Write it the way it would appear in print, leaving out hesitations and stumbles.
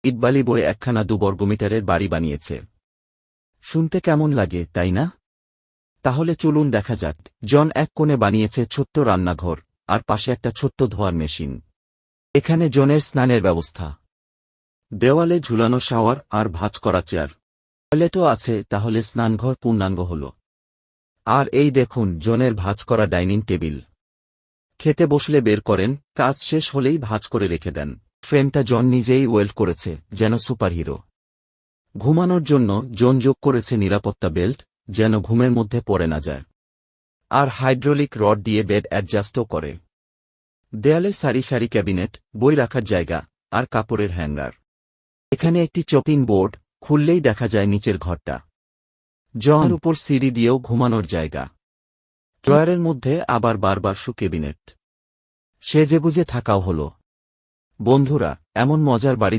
ইটবালি বয়ে একখানা 2 বর্গমিটারের বাড়ি বানিয়েছে। শুনতে কেমন লাগে, তাই না? তাহলে চলুন দেখা যাক। জন এক কোণে বানিয়েছে ছোট্ট রান্নাঘর, আর পাশে একটা ছোট্ট ধোয়ার মেশিন। এখানে জনের স্নানের ব্যবস্থা। দেওয়ালে ঝুলানো শাওয়ার আর ভাঁজ করা চেয়ার। টয়লেটও আছে, তাহলে স্নানঘর পূর্ণাঙ্গ হল। আর এই দেখুন জনের ভাঁজ করা ডাইনিং টেবিল। খেতে বসলে বের করেন, কাজ শেষ হলেই ভাঁজ করে রেখে দেন। ফ্রেমটা জন নিজেই ওয়েল্ড করেছে, যেন সুপারহিরো। ঘুমানোর জন্য জন যোগ করেছে নিরাপত্তা বেল্ট, যেন ঘুমের মধ্যে পড়ে না যায়। আর হাইড্রোলিক রড দিয়ে বেড অ্যাডজাস্টও করে। দেয়ালে সারি সারি ক্যাবিনেট, বই রাখার জায়গা, আর কাপড়ের হ্যাঙ্গার। এখানে একটি চপিং বোর্ড, খুললেই দেখা যায় নিচের ঘরটা। জনের উপর সিঁড়ি দিয়েও ঘুমানোর জায়গা। ড্রয়ারের মধ্যে আবার বারবার শু ক্যাবিনেট। সেজেগুজে থাকাও হল। বন্ধুরা, এমন মজার বাড়ি